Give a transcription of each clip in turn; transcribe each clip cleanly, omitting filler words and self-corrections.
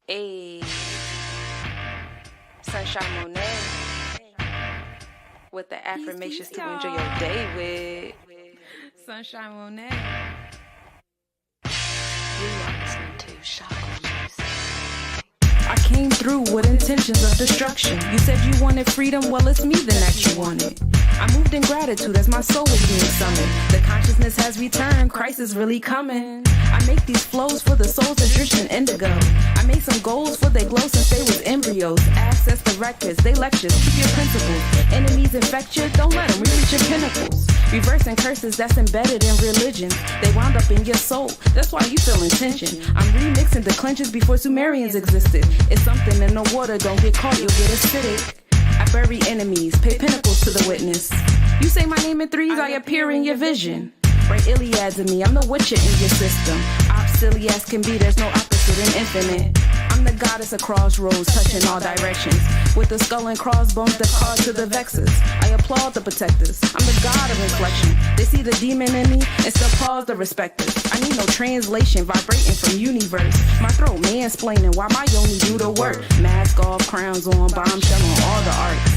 Ayy, Sunshine Monet with the affirmations to enjoy your day with Sunshine Monet. You are listening to Chakra Music. I came through with intentions of destruction. You said you wanted freedom, well it's me then that you wanted. I moved in gratitude as my soul was being summoned. The consciousness has returned, Christ is really coming. I make these flows for the souls enriched in indigo. I made some goals for they glow since they was embryos. Access the records, they lectures, keep your principles. Enemies infect you, don't let them reach your pinnacles. Reversing curses that's embedded in religion. They wound up in your soul, that's why you feel tension. I'm remixing declensions before Sumerians existed. It's something in the water, don't get caught, you'll get acidic. I bury enemies, pay pinnacles to the witness. You say my name in threes, I appear in your vision. Write Iliads in me, I'm the witcher in your system. Silly as can be, there's no opposite in infinite. I'm the goddess of crossroads, touching all directions. With the skull and crossbones that cause to the vexes. I applaud the protectors, I'm the god of inflection. They see the demon in me and still pause the respecters. I need no translation, vibrating from universe. My throat mansplaining while my yoni do the work. Mask off, crowns on, bombshell on all the arts.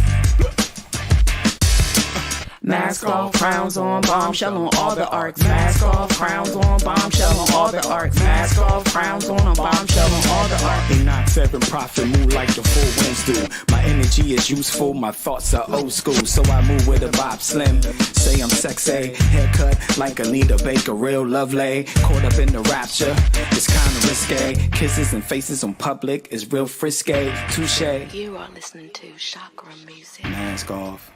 Mask off, crowns on, bombshell on all the arcs. Mask off, crowns on, bombshell on all the arcs. Mask off, crowns on, bombshell on all the arcs. Ain't not seven prophet, move like the full winds do. My energy is useful, my thoughts are old school. So I move with a Bob Slim. Say I'm sexy, haircut like Anita Baker, real lovely. Caught up in the rapture, it's kinda risque. Kisses and faces on public is real frisky. Touche. You are listening to Chakra Music. Mask off.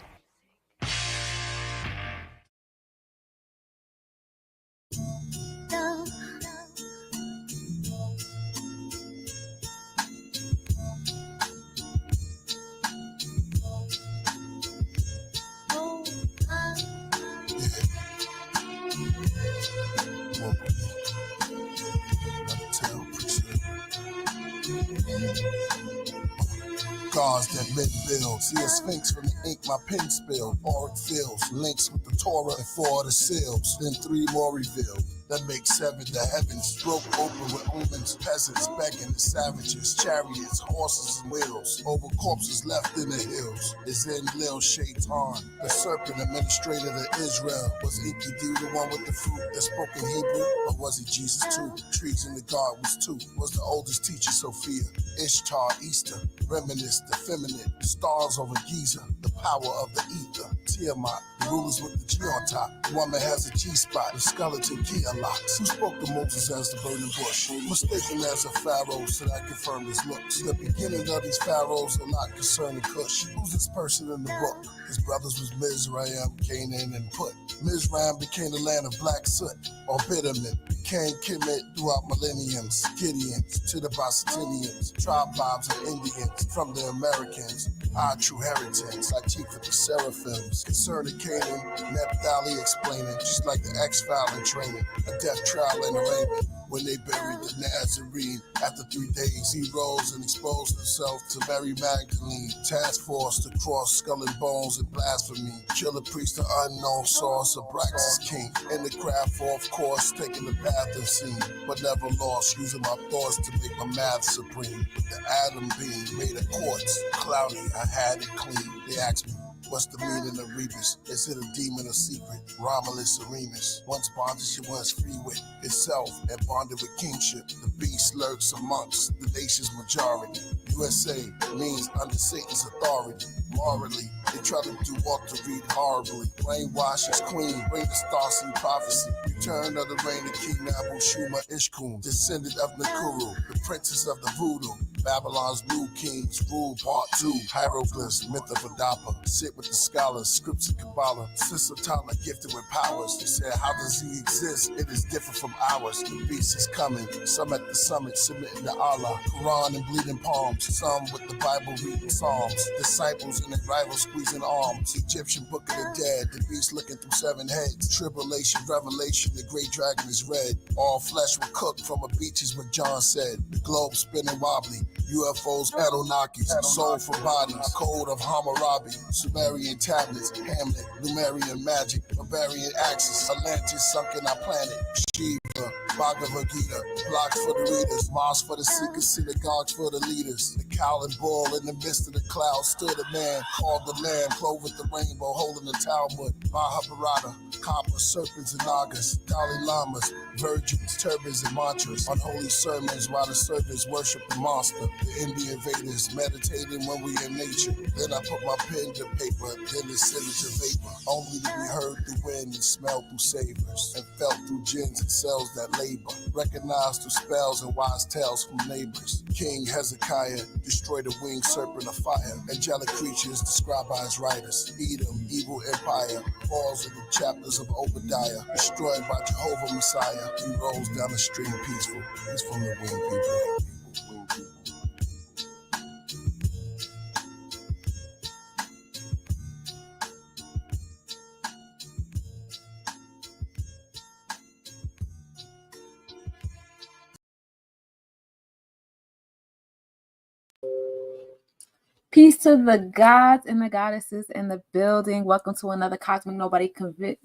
Gods that men build. See a sphinx from the ink my pen spilled. Auric fields, links with the Torah and 4 of the seals. Then 3 more revealed. That makes 7. The heavens broke open with omens, peasants begging the savages, chariots, horses and wheels. Over corpses left in the hills. Is in Lil Shaitan, the serpent administrator to Israel. Was Enkidu the one with the fruit that spoke in Hebrew? Or was he Jesus too? Trees in the garden was 2. Was the oldest teacher Sophia? Ishtar, Easter, reminisce, the feminine, stars over Giza, the power of the ether. Tiamat, the rulers with the G on top. The woman has a G-spot, the skeleton key unlocks. Who spoke to Moses as the burning bush? Mistaken as a pharaoh, so that confirmed his looks. The beginning of these pharaohs are not concerning Cush. Who's this person in the book? His brothers was Mizraim, Canaan, and Put. Mizraim became the land of black soot, or bitterment. Became Kemet throughout millenniums. Gideons to the Bosnians, tribes and Indians from the Americans. Our true heritage, I teach with the seraphims. Concerning Canaan, Naphtali explaining, just like the X-File in training. A death trial in arraignment. When they buried the Nazarene, after 3 days he rose and exposed himself to Mary Magdalene. Task force to cross skull and bones and blasphemy. Kill the priest, the unknown source, Abraxas king. In the craft off course, taking the path of sin, but never lost. Using my thoughts to make my math supreme. With the atom beam made of quartz, cloudy, I had it clean. They asked me, what's the meaning of Rebis? Is it a demon or secret? Romulus or Remus? Once bondage, it was free with itself and bonded with kingship. The beast lurks amongst the nation's majority. USA means under Satan's authority. Morally, they try to do what to read horribly. Brainwash is queen, bring the Starseed prophecy. Return of the reign of King Abu Shuma Ishkum, descendant of Nakuru, the princess of the voodoo. Babylon's new kings rule part 2. Hieroglyphs, myth of Adapa. Sit with the scholars, scripts of Kabbalah. Sister Tana gifted with powers. They said, how does he exist? It is different from ours. The beast is coming. Some at the summit submitting to Allah. Quran and bleeding palms. Some with the Bible reading Psalms. Disciples and their rivals squeezing arms. Egyptian book of the dead. The beast looking through 7 heads. Tribulation, revelation. The great dragon is red. All flesh will cook from a beach is what John said. The globe spinning wobbly. UFOs, Anunnakis, soul for bodies, code of Hammurabi, Sumerian tablets, Hamlet, Numerian magic, barbarian axis, Atlantis sunk in our planet, Shiva, Bhagavad Gita, blocks for the readers, mosques for the seekers, synagogues for the leaders. The cow and bull in the midst of the clouds stood a man, called the Lamb, clothed with the rainbow, holding the Talmud, Mahabharata, copper, serpents and nagas, Dalai Lamas, virgins, turbans and mantras, unholy sermons while the servants worship the monster. The Indian Vedas meditating when we in nature. Then I put my pen to paper, then the signature vapor, only to be heard through wind and smelled through savors, and felt through gins and cells that labor, recognized through spells and wise tales from neighbors. King Hezekiah destroyed a winged serpent of fire, angelic creatures described by his writers. Edom, evil empire, falls in the chapters of Obadiah, destroyed by Jehovah Messiah. He rolls down the stream peaceful. He's from the winged people. Peace to the gods and the goddesses in the building. Welcome to another Cosmic Nobody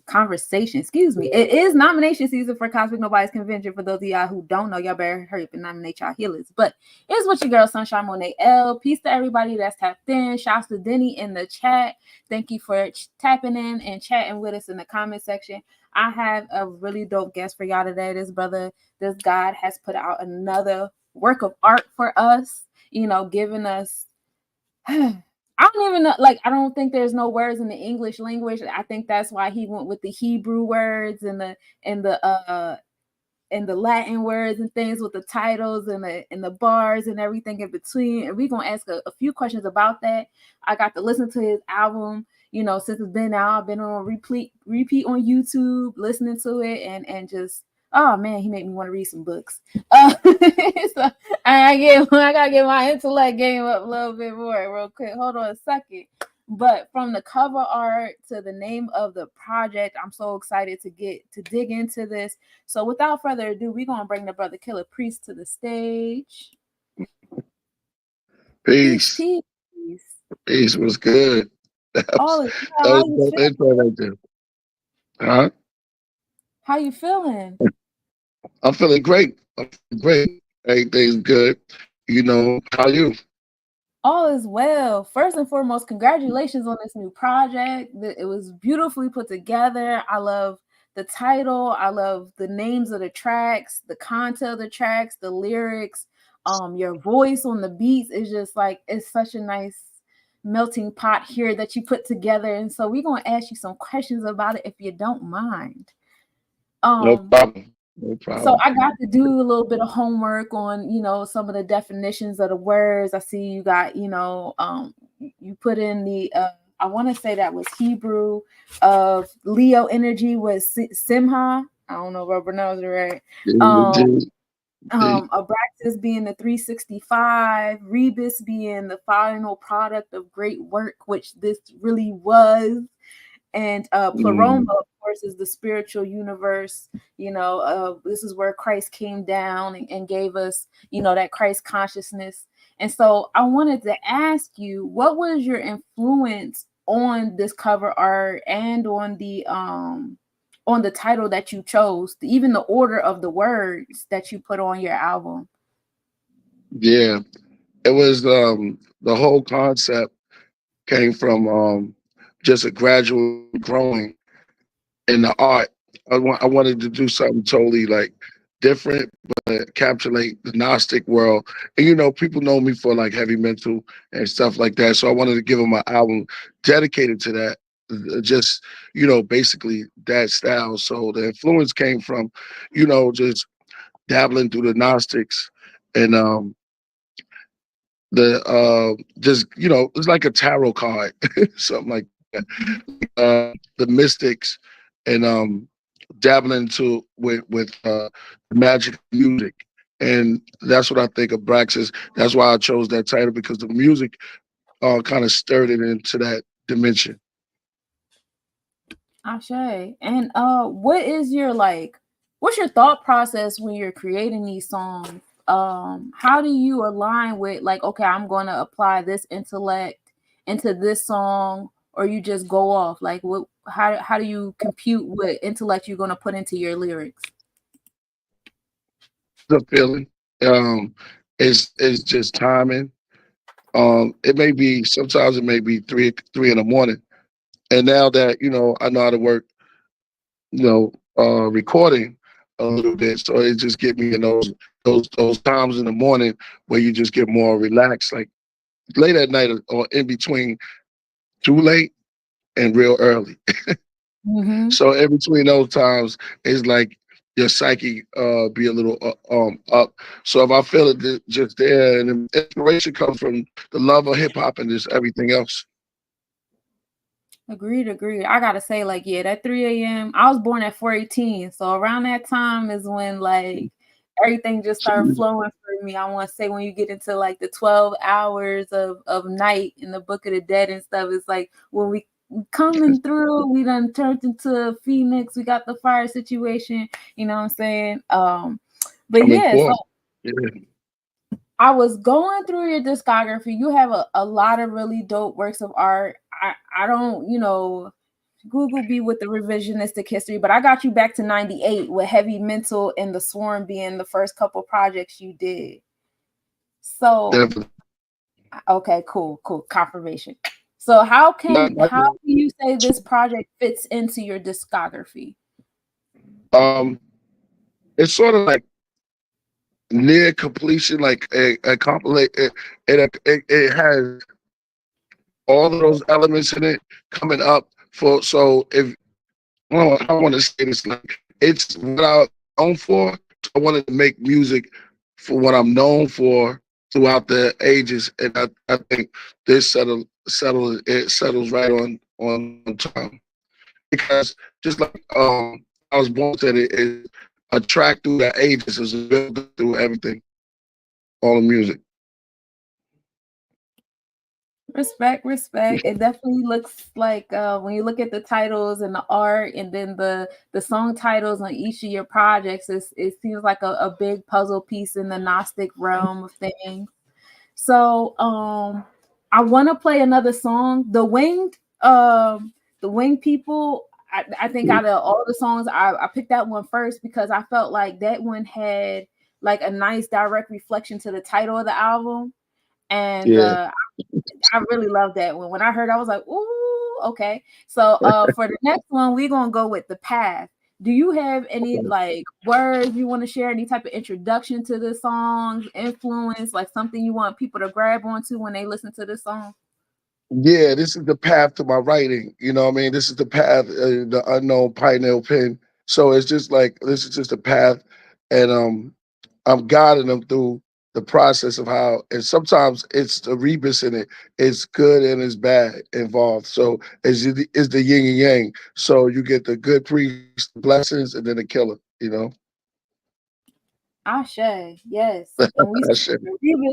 Conversation. Excuse me. It is nomination season for Cosmic Nobodies Convention. For those of y'all who don't know, y'all better hurry up and nominate y'all healers. But it's with your girl, Sunshine Monet L. Peace to everybody that's tapped in. Shouts to Denny in the chat. Thank you for tapping in and chatting with us in the comment section. I have a really dope guest for y'all today. This God has put out another work of art for us, giving us I don't even know, I don't think there's no words in the English language. I think that's why he went with the Hebrew words and the Latin words and things with the titles and the bars and everything in between. And we're gonna ask a few questions about that. I got to listen to his album, since it's been out. I've been on repeat on YouTube, listening to it and just, oh man, he made me want to read some books. So I gotta get my intellect game up a little bit more real quick. Hold on a second. But from the cover art to the name of the project, I'm so excited to dig into this. So without further ado, we're gonna bring the brother Killah Priest to the stage. Peace. Peace was good. That was a intro right there. Huh? How you feeling? I'm feeling great. Everything's good. How are you? All is well. First and foremost, congratulations on this new project. It was beautifully put together. I love the title. I love the names of the tracks, the content of the tracks, the lyrics, your voice on the beats is just it's such a nice melting pot here that you put together. And so we're going to ask you some questions about it if you don't mind. No problem. So I got to do a little bit of homework on, some of the definitions of the words. I see you got, you put in the, I want to say that was Hebrew of Leo energy was Simha. I don't know if I pronounced it right. Abraxas being the 365, Rebis being the final product of great work, which this really was. And Pleroma, of course, is the spiritual universe. This is where Christ came down and gave us, that Christ consciousness. And so I wanted to ask you, what was your influence on this cover art and on the title that you chose, even the order of the words that you put on your album? Yeah, it was the whole concept came from just a gradual growing in the art. I wanted to do something totally different, but encapsulate the Gnostic world. And people know me for heavy mental and stuff like that. So I wanted to give them an album dedicated to that. Just basically that style. So the influence came from, just dabbling through the Gnostics and it's like a tarot card, something like that. The mystics and dabbling into with magic music. And that's what I think of Abraxas. That's why I chose that title, because the music kind of stirred it into that dimension. Ashe. And what's your thought process when you're creating these songs? How do you align with okay, I'm going to apply this intellect into this song, or you just go off? How do you compute what intellect you're going to put into your lyrics? the feeling. It's just timing. It may be sometimes it may be three in the morning, and now that I know how to work, recording a little bit, so it just get me in those times in the morning where you just get more relaxed, like late at night or in between too late and real early. Mm-hmm. So in between those times, it's like your psyche be a little up. So if I feel it just there, and the inspiration comes from the love of hip hop and just everything else. Agreed. I gotta say, like, yeah, that 3 a.m. I was born at 418, so around that time is when like everything just started flowing for me. I want to say when you get into like the 12 hours of night in the Book of the Dead and stuff, it's like when we coming through, we done turned into Phoenix. We got the fire situation. You know what I'm saying? But Coming yeah, so forth. Yeah. I was going through your discography. You have a lot of really dope works of art. I don't, Google be with the revisionistic history, but I got you back to 98 with Heavy Mental and The Swarm being the first couple projects you did. So, Definitely. okay, cool. Confirmation. So how can you say this project fits into your discography? Um, it's sort of like near completion, like a compilate. It has all of those elements in it coming up for. So if I want to say this, like it's what I'm known for. I wanted to make music for what I'm known for throughout the ages, and I think this settles right on time, because just like I was born said, it is a track through the ages, is a build through everything, all the music. Respect. It definitely looks like when you look at the titles and the art and then the song titles on each of your projects, it seems like a big puzzle piece in the Gnostic realm of things. So I want to play another song. The Winged People. I think out of all the songs, I picked that one first because I felt like that one had like a nice direct reflection to the title of the album. And Yeah. I really love that one. When I heard, I was like, "Ooh, okay." So, for the next one, we're gonna go with The Path. Do you have any like words you want to share? Any type of introduction to the songs, influence, like something you want people to grab onto when they listen to this song? Yeah, this is the path to my writing. You know what I mean? This is the path, the unknown pineal pen. So it's just like this is just a path, and I'm guiding them through the process of how. And sometimes it's the rebus in it. It's good and it's bad involved. So it's the yin and yang. So you get the good priest blessings and then the killer. Ashe, yes. And That's it.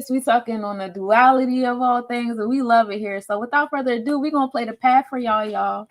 we talking on the duality of all things, and we love it here. So without further ado, we're gonna play The Path for y'all.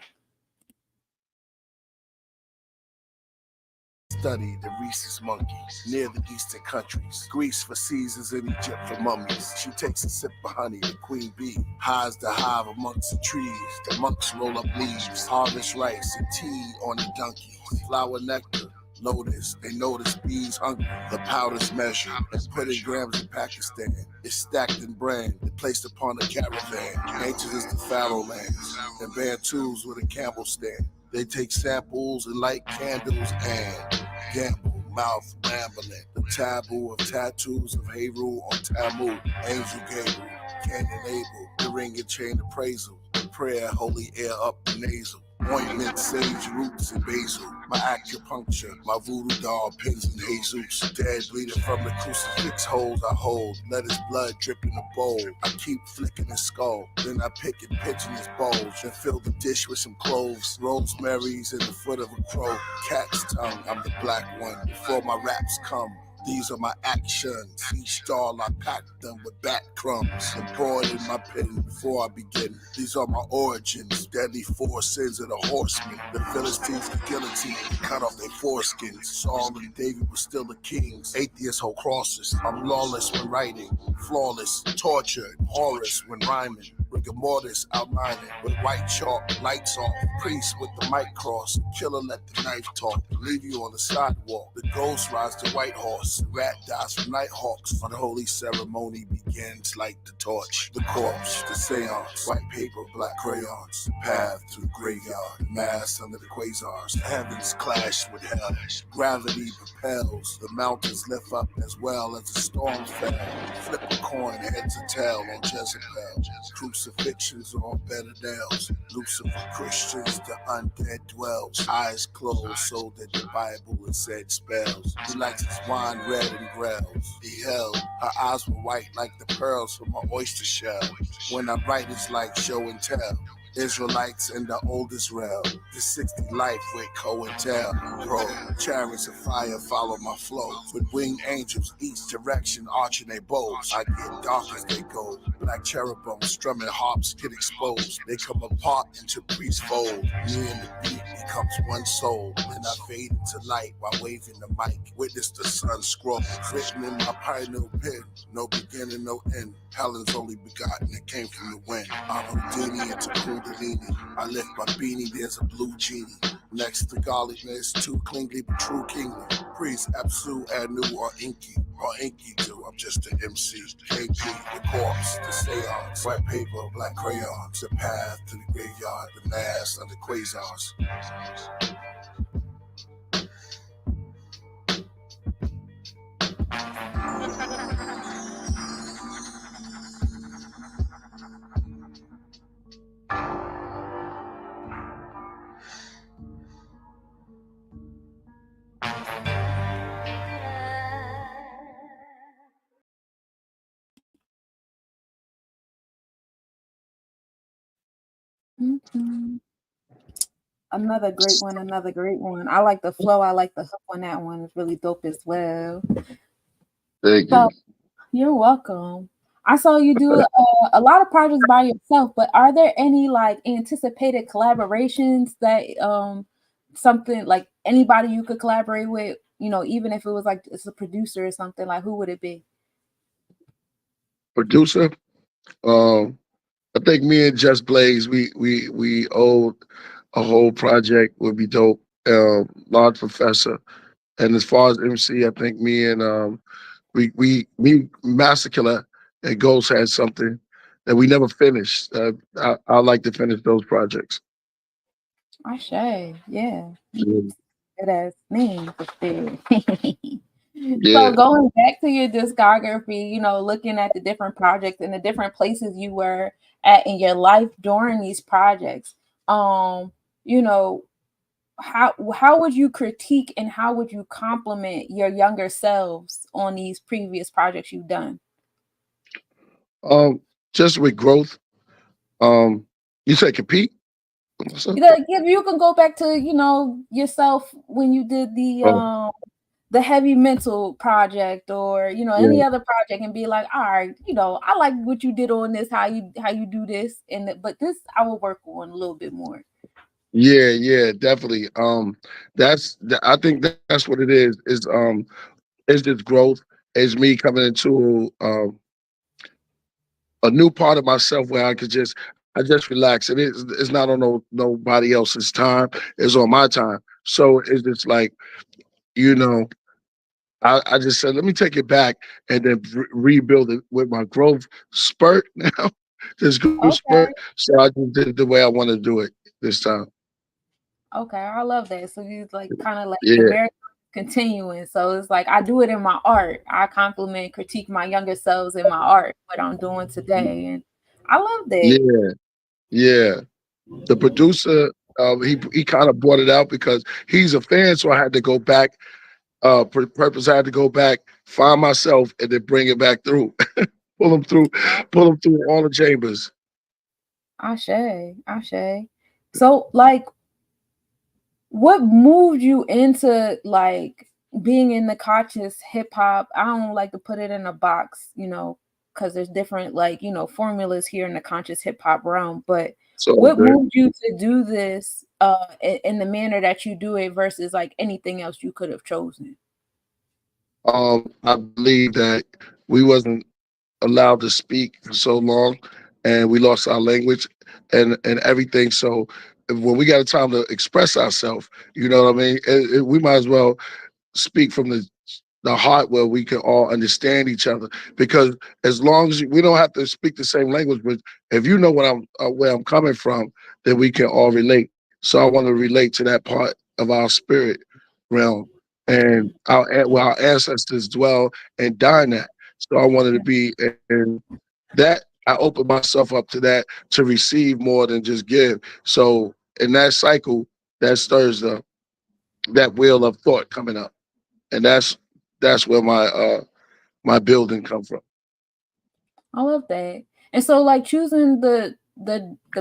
Studied the rhesus monkeys near the eastern countries. Greece for Caesars and Egypt for mummies. She takes a sip of honey, the queen bee hides the hive amongst the trees. The monks roll up leaves, harvest rice and tea on the donkey. Flower nectar, lotus, they notice bees hungry. The powder's measured and put in grams in Pakistan. It's stacked in brand and placed upon a caravan. Ancient as the Pharaoh lands and Bantus with a camel stand. They take samples and light candles and gamble, mouth rambling. The taboo of tattoos of Heru on Tamu. Angel Gabriel, Canon Abel, the ring and chain appraisal. Prayer, holy air up the nasal. Ointment, sage roots, and basil. My acupuncture, my voodoo doll, pins and Jesus. Dead bleeding from the crucifix holes I hold. Let his blood drip in the bowl. I keep flicking his skull. Then I pick and pinch in his bulge. And fill the dish with some cloves. Rosemary's in the foot of a crow. Cat's tongue, I'm the black one. Before my raps come. These are my actions. Each stall I pack them with bat crumbs and pour it in my pen before I begin. These are my origins. Deadly four sins of the horsemen. The Philistines, the guillotine, cut off their foreskins. Saul and David were still the kings. Atheists hold crosses. I'm lawless when writing, flawless, tortured, Horus when rhyming. rigor mortis outlining with white chalk, lights off. Priest with the mic cross, killer let the knife talk. Leave you on the sidewalk. The ghost rides the white horse. Rat dies from night hawks. The holy ceremony begins like the torch. The corpse, the seance, white paper, black crayons. The path to the graveyard, the mass under the quasars. The heavens clash with hell. Gravity propels. The mountains lift up as well as the storm fell. Flip a coin, heads or tail on Jezebel. Crucifixions on better nails. Lucifer Christians, the undead dwells. Eyes closed so that the Bible is said spells. He likes his wine red and grells. Beheld, her eyes were white like the pearls from an oyster shell. When I write it's like show and tell. Israelites in the old Israel. The 60 life with COINTEL. Pro, chariots of fire follow my flow. With winged angels, each direction arching their bows. I get dark as they go. Black cherubim strumming harps get exposed. They come apart into priest fold. Me and the beat becomes one soul. Then I fade into light while waving the mic. Witness the sun scroll. Written in my pioneer pen. No beginning, no end. Helen's only begotten that came from the wind. I'm Houdini into Kundalini. I lift my beanie, there's a blue genie. Next to godliness, too cleanly but true kingly. Priest, Absu, Anu, or Inky too. I'm just an MC. KP, the corpse, the seance, white paper, black crayons, the path to the graveyard, the mass under quasars. Mm-hmm. Another great one, another great one. I like the flow. I like the hook on that one. It's really dope as well. Thank So you. you're welcome. I saw you do a lot of projects by yourself, but are there any like anticipated collaborations that something like anybody you could collaborate with? You know, even if it was like it's a producer or something, like who would it be? Producer, I think me and Just Blaze, we owed a whole project would be dope. Large Professor. And as far as MC, I think me and me Master Killer and Ghost had something that we never finished. I like to finish those projects. I say, yeah. Yeah. Good ass name for sure. So Yeah. going back to your discography, you know, looking at the different projects and the different places you were at in your life during these projects, you know, how would you critique and how would you compliment your younger selves on these previous projects you've done? Um, just with growth. You say compete? What's up? You know, if you can go back to, you know, yourself when you did Oh, the heavy mental project or you know any yeah. other project and be like, all right, you know, I like what you did on this, how you do this, and but this I will work on a little bit more. Yeah, yeah, definitely. I think that's what it is just growth, is me coming into a new part of myself where I just relax. It's not on nobody else's time. It's on my time. So it's just like, you know, I just said, let me take it back and then rebuild it with my growth spurt now. This growth spurt. Okay, So I just did it the way I want to do it this time. okay, I love that. So you like kind of like the Yeah, marathon continuing. So it's like I do it in my art. I compliment, critique my younger selves in my art, what I'm doing today, and I love that. yeah, yeah. The producer, he kind of brought it out because he's a fan, so I had to go back. Purpose, I had to go back, find myself, and then bring it back through, pull them through, pull them through all the chambers. I say. So like what moved you into like being in the conscious hip hop? I don't like to put it in a box, you know, because there's different like, you know, formulas here in the conscious hip hop realm. But So what good. moved you to do this in the manner that you do it versus like anything else you could have chosen? I believe that we wasn't allowed to speak for so long, and we lost our language and everything. So when we got a time to express ourselves, you know what I mean, we might as well speak from the heart where we can all understand each other. Because as long as we don't have to speak the same language, but if you know what where I'm coming from, then we can all relate. So I want to relate to that part of our spirit realm and where our ancestors dwell and dine at. So I wanted to be in that. I opened myself up to that to receive more than just give. So in that cycle, that stirs that wheel of thought coming up, and that's where my building come from. I love that. And so like choosing the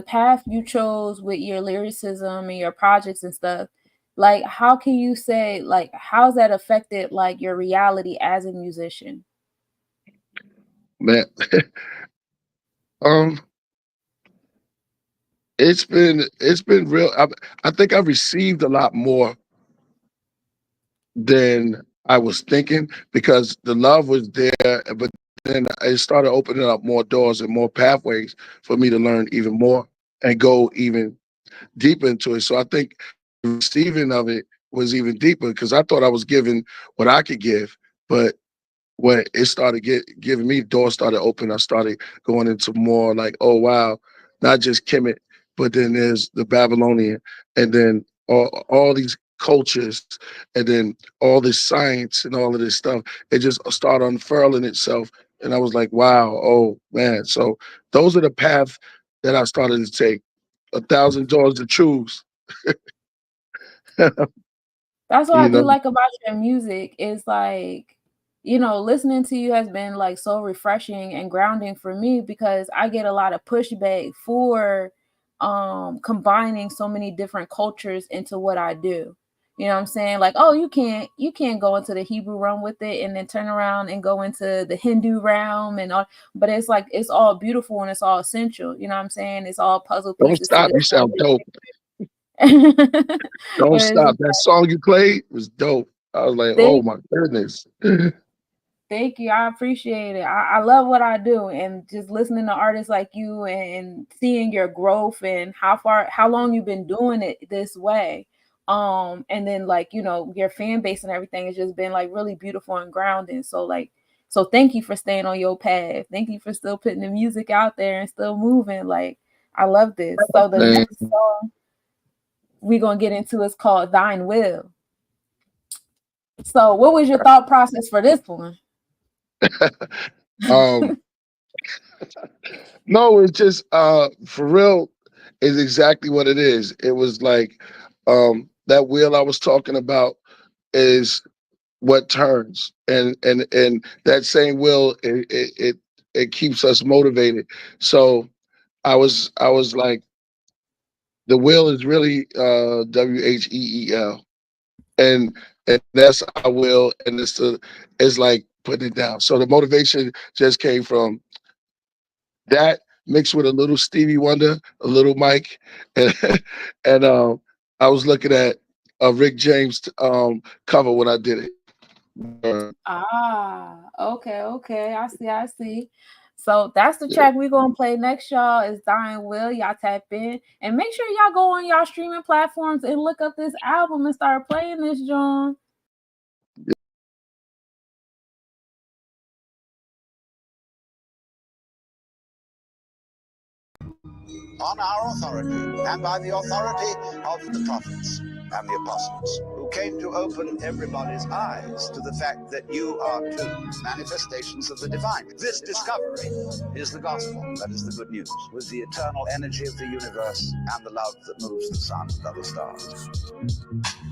path you chose with your lyricism and your projects and stuff, like how can you say like how's that affected like your reality as a musician? Man, um, it's been real. I think I received a lot more than I was thinking because the love was there, but then it started opening up more doors and more pathways for me to learn even more and go even deeper into it. So I think the receiving of it was even deeper because I thought I was giving what I could give, but when it started giving me doors started open, I started going into more like, oh wow, not just Kemet, but then there's the Babylonian, and then all these cultures, and then all this science and all of this stuff. It just started unfurling itself, and I was like, wow, oh man. So those are the paths that I started to take. 1,000 doors to choose. That's what I you do know, like about your music is like, you know, listening to you has been like so refreshing and grounding for me because I get a lot of pushback for combining so many different cultures into what I do. You know what I'm saying? Like, oh, you can't go into the Hebrew realm with it and then turn around and go into the Hindu realm and all, but it's like it's all beautiful and it's all essential. You know what I'm saying? It's all puzzle don't pieces to stop. the You sound dope. but Don't it's stop. just That song you played was dope. I was like, oh thank my goodness. Thank you. I appreciate it. I love what I do and just listening to artists like you and seeing your growth and how long you've been doing it this way. And then like, you know, your fan base and everything has just been like really beautiful and grounding. So thank you for staying on your path. Thank you for still putting the music out there and still moving. Like I love this. So the Man. next song we're gonna get into is called Thine Will. So what was your thought process for this one? um, no, it's just for real is exactly what it is. It was like that wheel I was talking about is what turns, and that same wheel it keeps us motivated. So I was like the wheel is really WHEEL, and that's our will, and it's like putting it down. So the motivation just came from that mixed with a little Stevie Wonder, a little Mike, and and I was looking at a Rick James cover when I did it. Okay. I see. So that's the track we're gonna play next, y'all. Is Dying Will. Y'all tap in and make sure y'all go on y'all streaming platforms and look up this album and start playing this, John. On our authority, and by the authority of the prophets and the apostles, who came to open everybody's eyes to the fact that you are too manifestations of the divine. This discovery is the gospel, that is the good news, with the eternal energy of the universe and the love that moves the sun and other stars.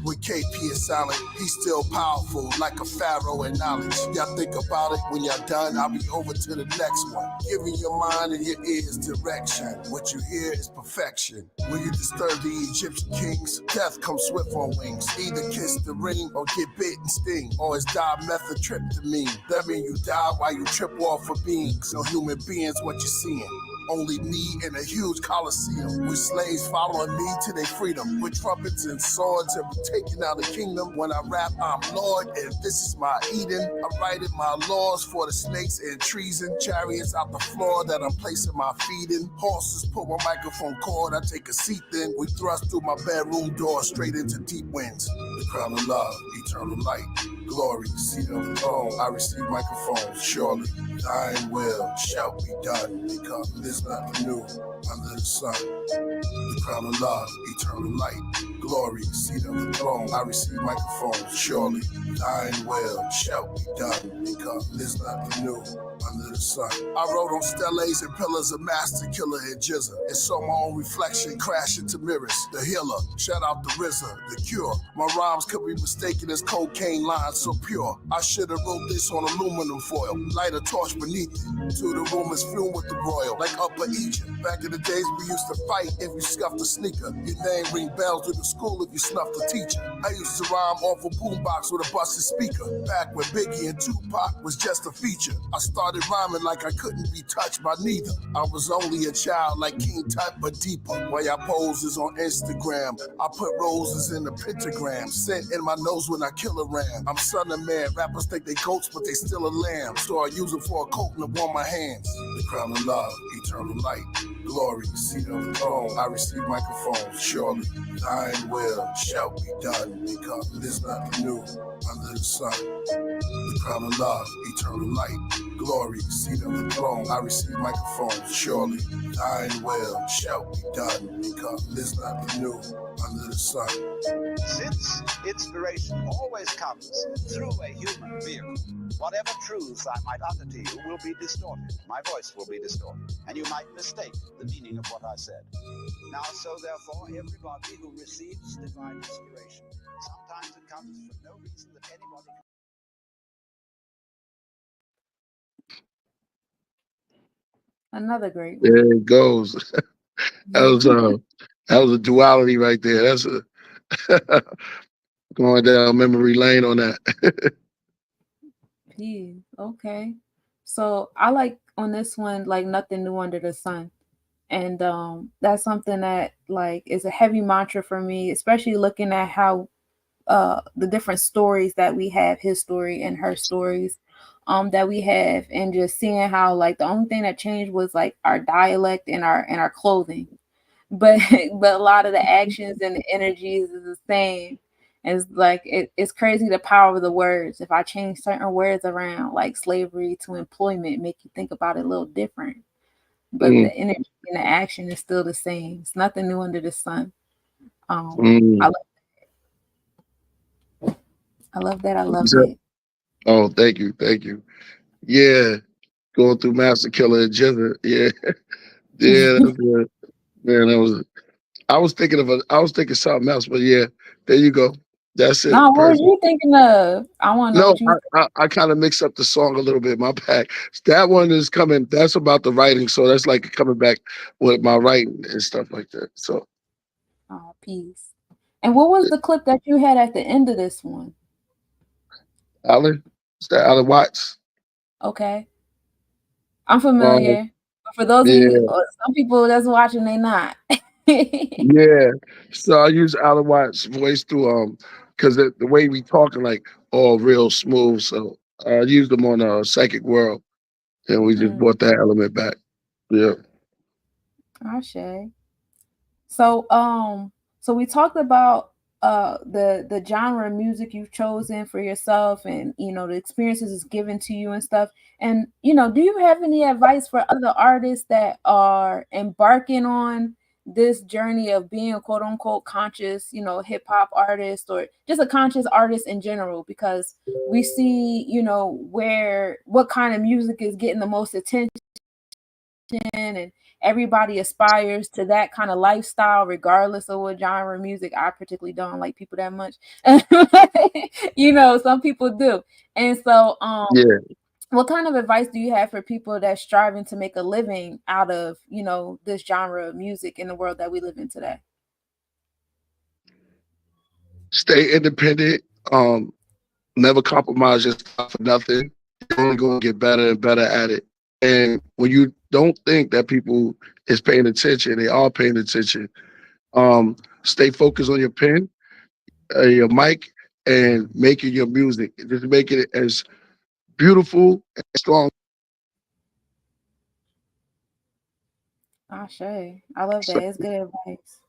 With KP is silent, he's still powerful, like a pharaoh in knowledge. Y'all think about it, when y'all done, I'll be over to the next one. Giving your mind and your ears direction. What you hear is perfection. When you disturb the Egyptian kings, death comes swift on wings. Either kiss the ring or get bit and sting, or it's dimethyltryptamine. That mean you die while you trip off for beings. No human beings what you're seeing. only me in a huge coliseum, with slaves following me to their freedom, with trumpets and swords and taking out the kingdom. When I rap, I'm Lord, and this is my Eden. I'm writing my laws for the snakes and treason, chariots out the floor that I'm placing my feet in. Horses pull my microphone cord, I take a seat then. We thrust through my bedroom door straight into deep winds. The crown of love, eternal light, glory, seat on the throne. I receive microphones, surely thine will shall be done, because there's nothing new under the sun. The crown of love, eternal light, glory, seat on the throne. I receive microphones, surely thine will shall be done, because there's nothing new under the sun. I wrote on steles and pillars of Master Killah and Jizza, and saw my own reflection crash into mirrors. The healer, shout out the RZA, the cure. My rhymes could be mistaken as cocaine lines so pure. I should have wrote this on aluminum foil, light a torch beneath it, to the rumors fume with the broil, like Upper Egypt. Back in the days we used to fight if you scuffed a sneaker. Your name ring bells through the school if you snuffed a teacher. I used to rhyme off a boombox with a busted speaker, back when Biggie and Tupac was just a feature. I started rhyming like I couldn't be touched by neither. I was only a child like King Tut, but deeper. While y'all poses on Instagram, I put roses in the pentagram, scent in my nose when I kill a ram. I'm son of man, rappers think they goats, but they still a lamb. So I use them for a coat and to warm my hands. The crown of love, eternal light, glory, seat on the throne. I receive microphones, surely thine will shall be done, because there's nothing new under the sun. The crown of love, eternal light, glory, seat on the throne. I receive microphones, surely thine will shall be done, because there's nothing new under the sun. Since inspiration always comes through a human vehicle, whatever truths I might utter to you will be distorted. My voice will be distorted, and you might mistake the meaning of what I said. Now, so therefore, everybody who receives divine inspiration, sometimes it comes for no reason that anybody can. Another great one. There it goes. That was a duality right there. That's a going down memory lane on that. Yeah, okay. So I like on this one, like nothing new under the sun. And that's something that like is a heavy mantra for me, especially looking at how the different stories that we have, his story and her stories that we have, and just seeing how like the only thing that changed was like our dialect and our clothing, but but a lot of the actions and the energies is the same. It's like it's crazy the power of the words. If I change certain words around, like slavery to employment, make you think about it a little different, but the energy and the action is still the same. It's nothing new under the sun. I love that. I love it. Oh, thank you. Thank you. Yeah. Going through Master Killah and Jizza. Yeah. Yeah, that's good. Man, I was thinking something else, but yeah, there you go. That's it. No, what was Perfect. you thinking of? I want to know No, what you. I kind of mixed up the song a little bit. My bad. That one is coming. That's about the writing, so that's like coming back with my writing and stuff like that. So, Oh, peace. And what was the clip that you had at the end of this one? Alan, is that Alan Watts? Okay, I'm familiar. But for those of Yeah, you, some people that's watching, they not. yeah. So I use Alan Watts' voice to because the way we talking like all real smooth. So I used them on Psychic World, and we just brought that element back. Yeah. Ashe. So we talked about the genre of music you've chosen for yourself, and the experiences it's given to you and stuff. And do you have any advice for other artists that are embarking on this journey of being a quote unquote conscious, hip hop artist, or just a conscious artist in general? Because we see, what kind of music is getting the most attention, and everybody aspires to that kind of lifestyle regardless of what genre of music. I particularly don't like people that much. Some people do. And so Yeah. what kind of advice do you have for people that's striving to make a living out of this genre of music in the world that we live in today? Stay independent. Never compromise yourself for nothing. You're only going to get better and better at it. And when you don't think that people is paying attention. They are paying attention. Stay focused on your pen, your mic, and making your music. Just making it as beautiful and strong. Ashe. I love that. It's good advice.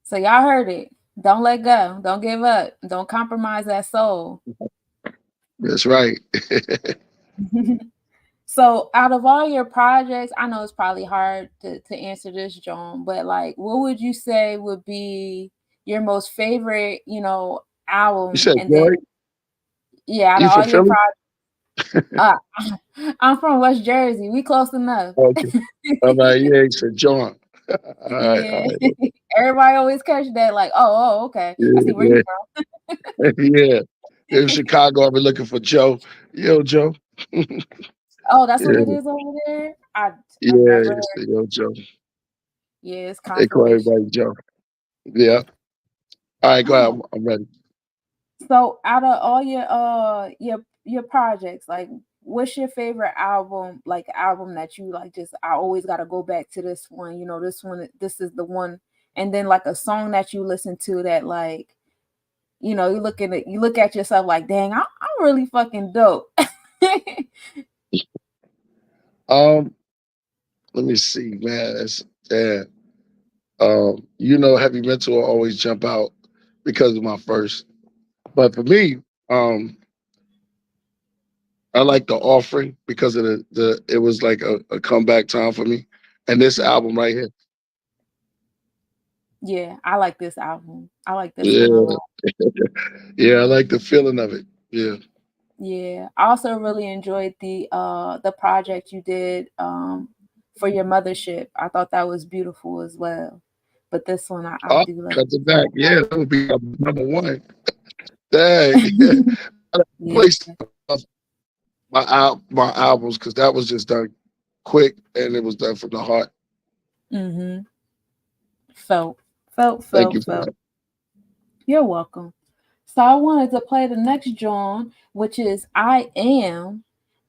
So y'all heard it. Don't let go. Don't give up. Don't compromise that soul. That's right. So out of all your projects, I know it's probably hard to answer this, John, but like what would you say would be your most favorite, You album? said And then Joy. yeah, out You of from all your Philly? projects, I'm from West Jersey. We close enough. Okay. All right. Yeah. You said John. All right. Yeah. All right. Everybody always catch that, like, oh, okay. I Yeah. see where you Yeah. Yeah. In Chicago, I've been looking for Joe. Yo, Joe. Oh, that's what it Yeah. is over there. I've Yeah. never It's heard. the Yo, Joe. Yeah, it's They call confirmation. everybody Joe. Yeah. All right. Go ahead. I'm ready. So out of all your projects, like what's your favorite album, like album that you like just I always gotta go back to this one, this one, this is the one, and then like a song that you listen to that like, you look at yourself like, dang, I'm really fucking dope. Um, Let me see, man. Yeah. Heavy mental will always jump out because of my first. But for me, um, I like the offering because of the it was like a comeback time for me. And this album right here. Yeah, I like this album. I like this one a Yeah. lot. Yeah, I like the feeling of it. Yeah. Yeah, I also really enjoyed the project you did for your mothership. I thought that was beautiful as well. But this one I Oh, do like cut it as back. Yeah, that would be number one. Dang. well. I Yeah. placed my albums because that was just done quick and it was done from the heart. Mm-hmm. Felt, felt, Thank felt, you for felt. that. You're welcome. So I wanted to play the next John, which is I Am.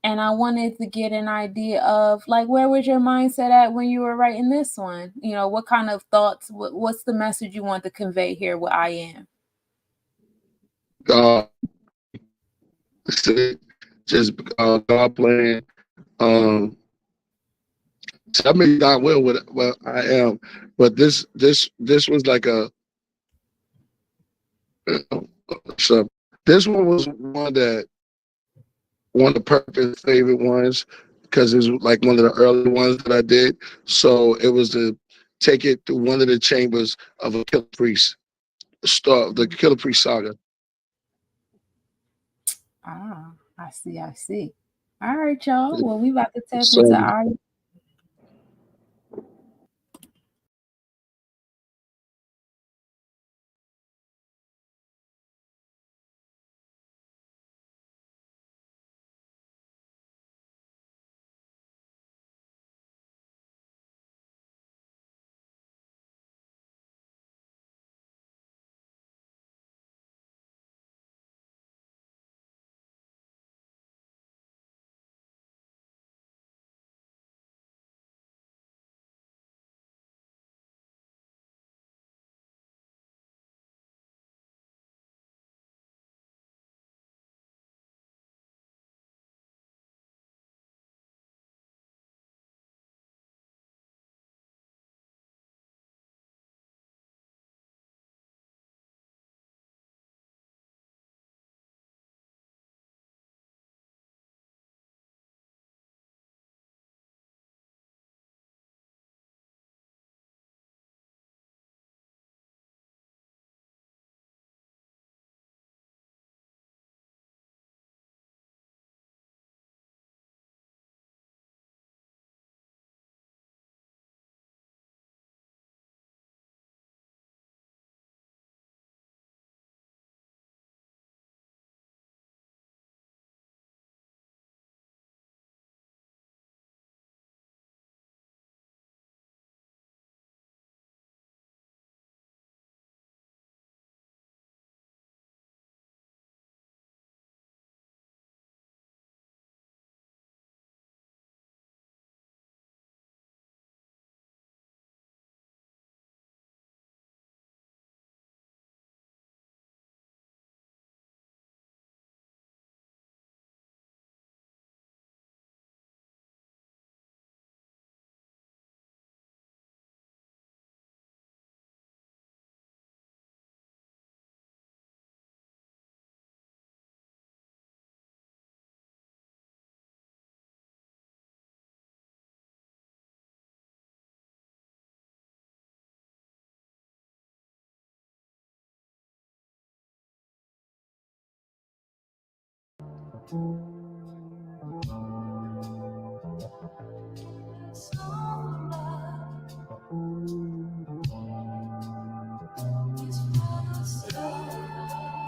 And I wanted to get an idea of like where was your mindset at when you were writing this one? What kind of thoughts, what's the message you want to convey here with I Am? God, just God playing. Um, I mean, not well with well I am, but this was like a so this one was one of the perfect favorite ones because it was like one of the early ones that I did. So it was to take it through one of the chambers of a Killer Priest, the Killer Priest saga. Ah, I see, I see. All right, y'all. Well, we about to tap into So our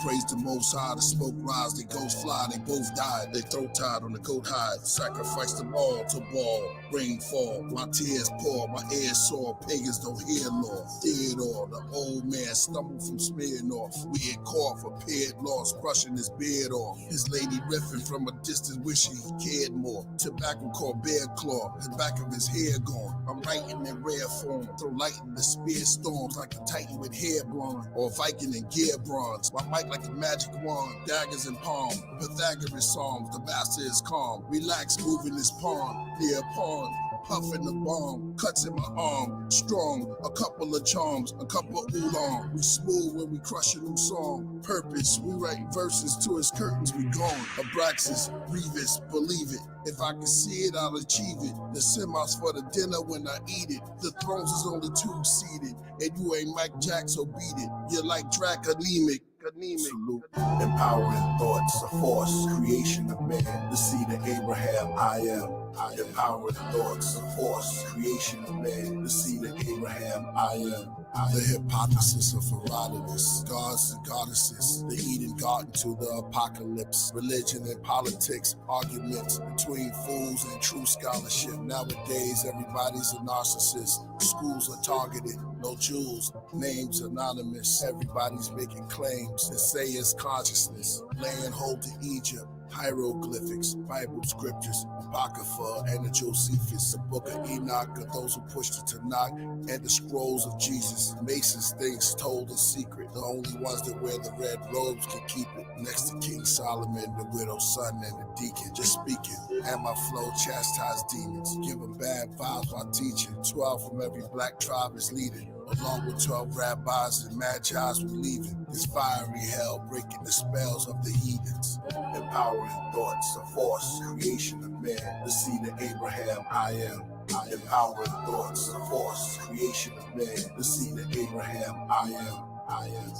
Praise the Most High, the smoke rise, they ghosts fly, they both died, they throat tied on the goat hide, sacrifice them all to ball, rain fall, my tears pour, my ears sore, pagans don't hear law, Theodore, the old man stumbled from smearing off, weird cough, appeared lost, brushing his beard off, his lady riffing from a distance wishing he cared more, tobacco called bear claw, the back of his hair gone, I'm writing in rare form, throw light in the spear storms like a titan with hair blonde, or Viking in gear bronze, my mic like a magic wand, daggers in palm, Pythagoras psalms, the master is calm, relax, moving his palm, near pawn, puffing the bomb, cuts in my arm, strong, a couple of charms, a couple of oolong, we smooth when we crush a new song, purpose, we write verses to his curtains, we gone, Abraxas, Rebis, believe it, if I can see it, I'll achieve it, the Simha's for the dinner when I eat it, the thrones is only two-seated, and you ain't Mike Jack, so beat it, you're like Drac anemic, salute. Empowering thoughts, a force, creation of man, the seed of Abraham, I am. Empowering thoughts, a force, creation of man, the seed of Abraham, I am. The hypothesis of Herodotus, gods and goddesses, the Eden garden to the apocalypse, religion and politics, arguments between fools and true scholarship. Nowadays, everybody's a narcissist. Schools are targeted, no jewels, names anonymous. Everybody's making claims and say it's consciousness. Laying hold to Egypt, hieroglyphics, Bible scriptures, Apocrypha, and the Josephus, the book of Enoch, of those who pushed it to knock, and the scrolls of Jesus. Masons things told in secret. The only ones that wear the red robes can keep it. Next to King Solomon, the widow's son, and the deacon. Just speaking, and my flow chastise demons. Give them bad vibes while teaching. 12 from every black tribe is leading. Along with 12 rabbis and magi's we leaving. This fiery hell breaking the spells of the heathens. Empowering thoughts, a force, creation of man, the seed of Abraham, I am. Empowering thoughts, a force, creation of man, the seed of Abraham, I am. I am.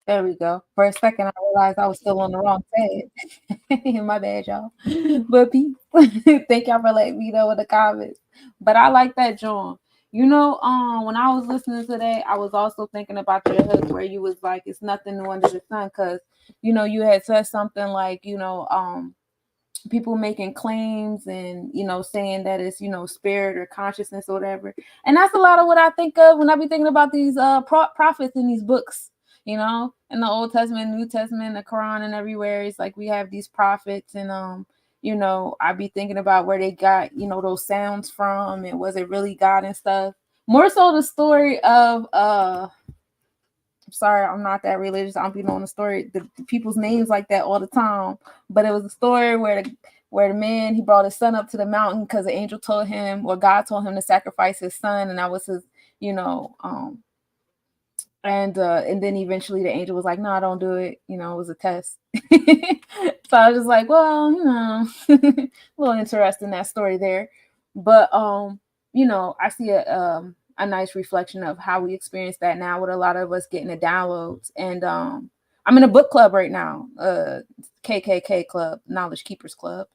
There we go. For a second, I realized I was still on the wrong tab. My bad, y'all. But peace. Thank y'all for letting me know in the comments. But I like that, John. You know, when I was listening today, I was also thinking about your hook where you was like, "It's nothing new under the sun," because you know you had said something like, people making claims and saying that it's spirit or consciousness or whatever, and that's a lot of what I think of when I be thinking about these prophets in these books, in the Old Testament, New Testament, the Quran, and everywhere. It's like we have these prophets, and I be thinking about where they got those sounds from, and was it really God and stuff. More so the story of sorry, I'm not that religious. I don't be knowing the story, the people's names like that all the time. But it was a story where the man, he brought his son up to the mountain because the angel told him, or God told him to sacrifice his son, and that was his, and then eventually the angel was like, "No, don't do it." It was a test. So I was just like, well, a little interesting that story there. But I see a nice reflection of how we experience that now with a lot of us getting the downloads. And I'm in a book club right now, KKK Club, Knowledge Keepers Club,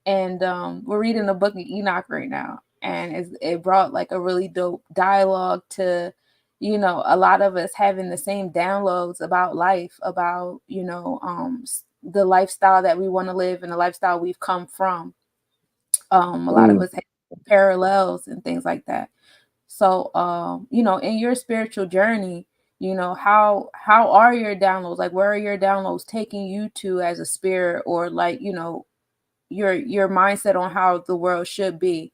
and we're reading the book of Enoch right now, and it brought like a really dope dialogue to a lot of us having the same downloads about life, about the lifestyle that we want to live and the lifestyle we've come from. A lot of us have parallels and things like that. So in your spiritual journey, how are your downloads? Like, where are your downloads taking you to as a spirit, or like your mindset on how the world should be?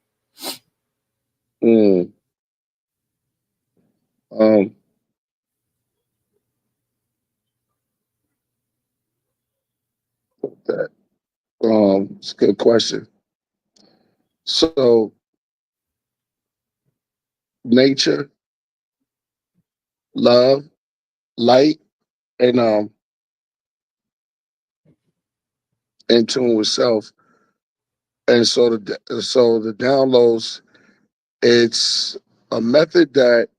That it's a good question. So nature, love, light, and in tune with self. And so the downloads, it's a method that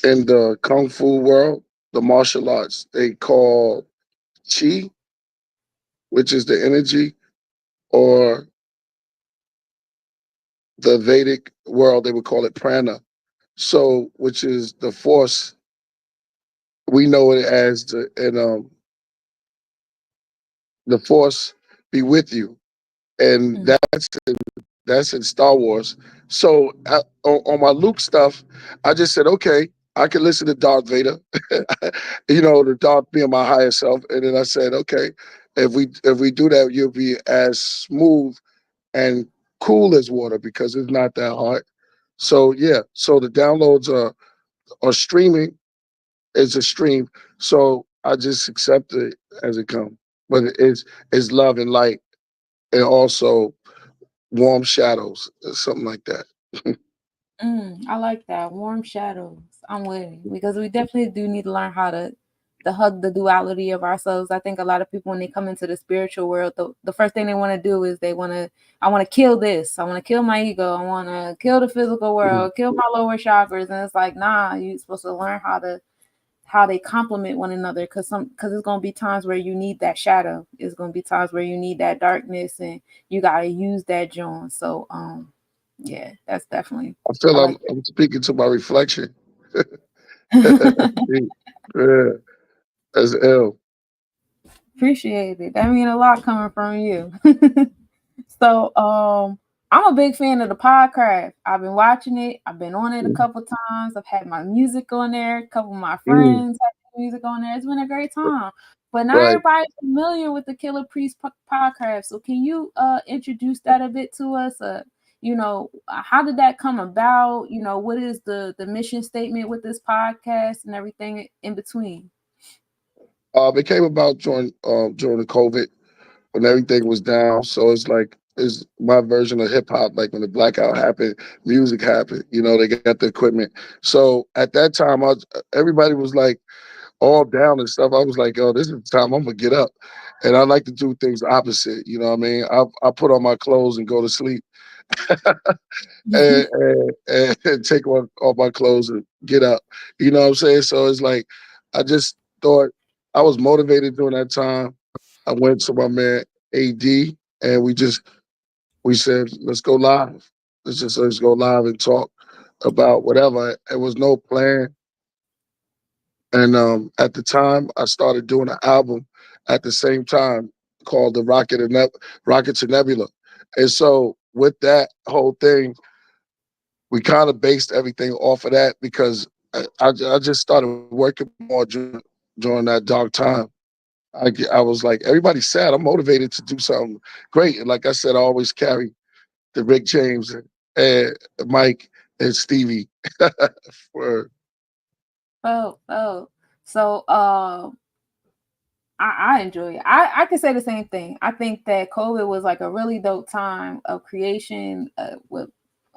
in the kung fu world, the martial arts, they call chi, which is the energy, or the Vedic world, they would call it prana. So, which is the force. We know it as the force be with you, and Mm. that's in Star Wars. So on my Luke stuff, I just said, okay, I can listen to Darth Vader, the Darth being my higher self, and then I said, okay, if we do that, you'll be as smooth and cool as water because it's not that hard. So yeah, so the downloads are streaming. It's a stream, so I just accept it as it comes. But it's love and light, and also warm shadows, something like that. I like that. Warm shadows. I'm with it because we definitely do need to learn how to hug the duality of ourselves. I think a lot of people when they come into the spiritual world, the first thing they want to do is I want to kill this. I want to kill my ego. I want to kill the physical world, kill my lower chakras. And it's like, nah, you're supposed to learn how they complement one another because it's gonna be times where you need that shadow. It's gonna be times where you need that darkness and you gotta use that joint. So yeah, that's definitely I feel I I'm, like I'm speaking to my reflection. that. Yeah, that's ill. Appreciate it. That mean a lot coming from you. So I'm a big fan of the podcast. I've been watching it. I've been on it a couple times. I've had my music on there. A couple of my Mm, friends had music on there. It's been a great time. But not right. everybody's familiar with the Killer Priest podcast. So can you introduce that a bit to us? How did that come about? What is the mission statement with this podcast and everything in between? It came about during the COVID when everything was down. So it's my version of hip hop. Like when the blackout happened, music happened. They got the equipment. So at that time, everybody was like all down and stuff. I was like, oh, this is the time I'm gonna get up, and I like to do things opposite. You know what I mean? I put on my clothes and go to sleep, and take off my clothes and get up. You know what I'm saying? So it's like I just thought I was motivated during that time. I went to my man AD, and we said, let's go live. Let's go live and talk about whatever. It was no plan. And at the time, I started doing an album at the same time called the Rocket to Nebula. And so with that whole thing, we kind of based everything off of that because I just started working more during that dark time. I was like, everybody's sad. I'm motivated to do something great. And like I said, I always carry the Rick James and Mike and Stevie for Oh. So I enjoy it. I can say the same thing. I think that COVID was like a really dope time of creation with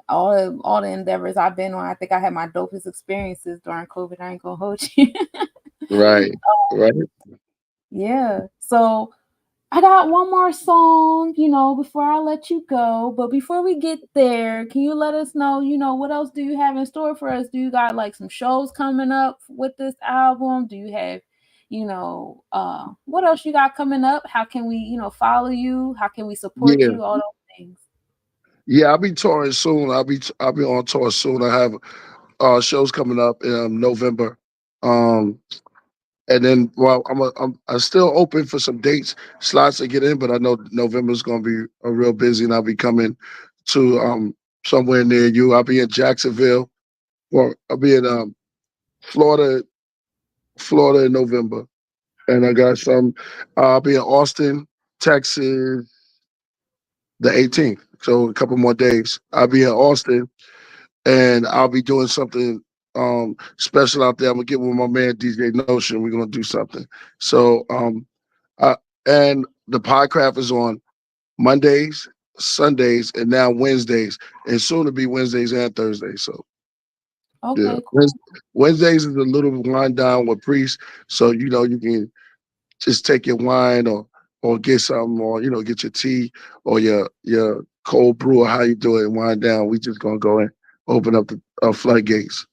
all the endeavors I've been on. I think I had my dopest experiences during COVID. I ain't gonna hold you. right, right. Yeah. So I got one more song, before I let you go. But before we get there, can you let us know, what else do you have in store for us? Do you got like some shows coming up with this album? Do you have, what else you got coming up? How can we, follow you? How can we support Yeah, you? All those things. yeah. I'll be touring soon. I'll be on tour soon. I have shows coming up in November. Um, and then, well, I'm still open for some dates, slots to get in, but I know November's going to be real busy, and I'll be coming to somewhere near you. I'll be in Jacksonville, or I'll be in Florida, Florida in November, and I got some. I'll be in Austin, Texas, the 18th. So a couple more days. I'll be in Austin, and I'll be doing something special out there. I'm gonna get with my man DJ Notion. We're gonna do something. So I, And the Podcraft is on Mondays, Sundays, and now Wednesdays, and soon to be Wednesdays and Thursdays. So yeah, Okay, cool. Wednesdays is a little wind down with Priest, so you can just take your wine or get something, or get your tea or your cold brew, or how you do it, and wind down. We just gonna go and open up the floodgates.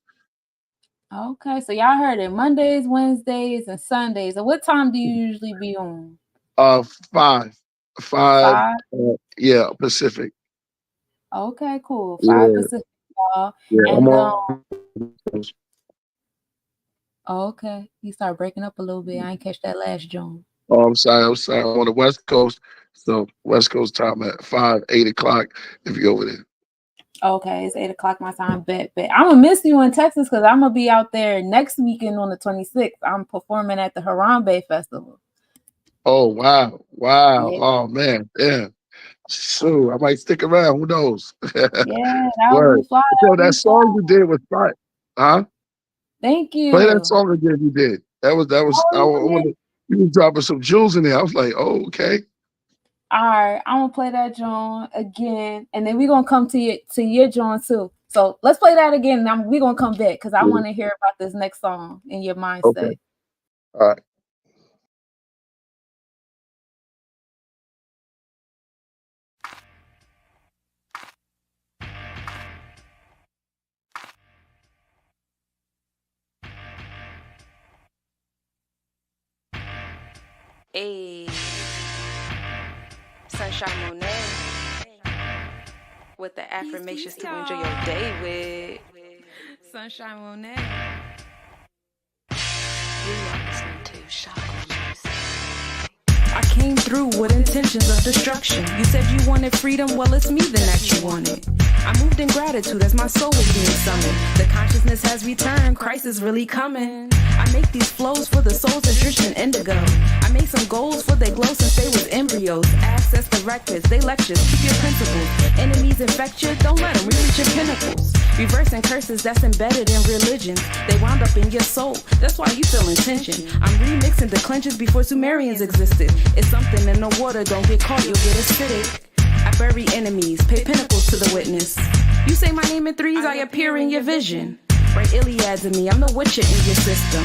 Okay, so y'all heard it. Mondays, Wednesdays, and Sundays. And what time do you usually be on? 5, Five. yeah, Pacific. Okay, cool. 5 Yeah, Pacific, y'all. yeah. And okay, you start breaking up a little bit. I ain't catch that last John. Oh, I'm sorry. I'm on the West Coast, so West Coast time at 8 o'clock. If you over there. Okay, it's 8 o'clock my time. Bet. I'm gonna miss you in Texas because I'm gonna be out there next weekend on the 26th. I'm performing at the Harambe Festival. Oh wow. Yeah. Oh man, yeah. So I might stick around. Who knows? Yeah, that would Word. be fly. Yo, that song you did was fire. Huh? Thank Play that you. song again. You did. That was. Oh, yeah. You was dropping some jewels in there. I was like, oh, okay. All right, I'm gonna play that John again, and then we're gonna come to your John too. So let's play that again. And we're gonna come back because I want to hear about this next song in your mindset. Okay. All right. Hey, Sunshine Monet with the affirmations to enjoy your day with Sunshine Monet. You are listening to Chakra Music. I came through with intentions of destruction. You said you wanted freedom, well it's me then that you wanted. I moved in gratitude as my soul was being summoned. The consciousness has returned, Christ is really coming. I make these flows for the souls that drift in indigo. I made some goals for their glow since they was embryos. Access the records, they lectures, keep your principles. Enemies infect you, don't let them reach your pinnacles. Reversing curses that's embedded in religion. They wound up in your soul, that's why you feel tension. I'm remixing declensions before Sumerians existed. It's something in the water, don't get caught, you'll get acidic. I bury enemies, pay pinnacles to the witness. You say my name in threes, I appear in your vision. Write Iliads in me, I'm the witcher in your system.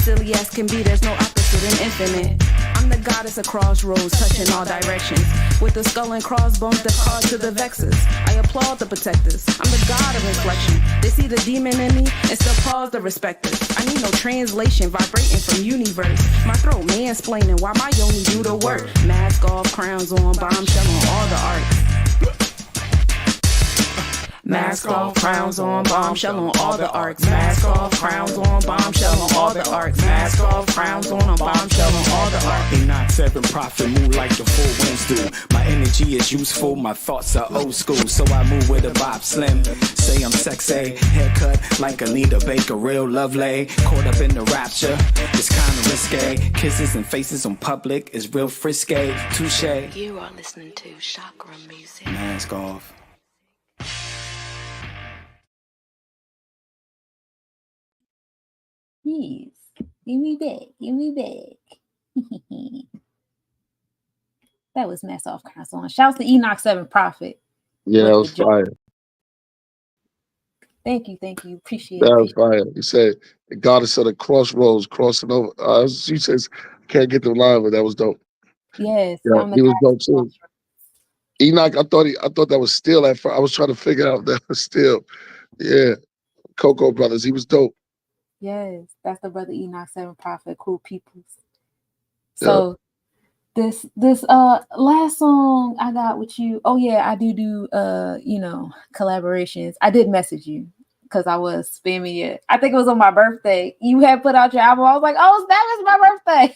Silly as can be, there's no opposite in infinite. I'm the goddess of crossroads, touching all directions. With the skull and crossbones that call to the vexes. I applaud the protectors, I'm the god of inflection. They see the demon in me and still pause the respecters. I need no translation, vibrating from universe. My throat mansplaining while my yoni do the work. Mask off, crowns on, bombshell on all the arts. Mask off, crowns on, bombshell on all the arcs. Mask off, crowns on, bombshell on all the arcs. Mask off, crowns on, bombshell on all the arcs. Enoch 7 prophet, move like the full winds do. My energy is useful, my thoughts are old school. So I move with a Bob Slim. Say I'm sexy, haircut like Anita Baker, real lovely. Caught up in the rapture, it's kinda risque. Kisses and faces on public is real frisky. Touche. You are listening to Chakra Music. Mask off. Yes. Give me back. That was Mess Off Console. Shouts to Enoch 7 Prophet. Yeah, that was fire. Thank you. Appreciate it. That was fire. He said the goddess of the crossroads, crossing over. She says, can't get the line, but that was dope. Yes, yeah, he was dope too. Enoch, I thought that was still at first. I was trying to figure out that was still. Yeah. Coco Brothers, he was dope. Yes, that's the brother Enoch 7 Prophet, cool peoples. So this last song I got with you. Oh yeah, I do collaborations. I did message you because I was spamming it. I think it was on my birthday. You had put out your album. I was like, oh, that was my birthday.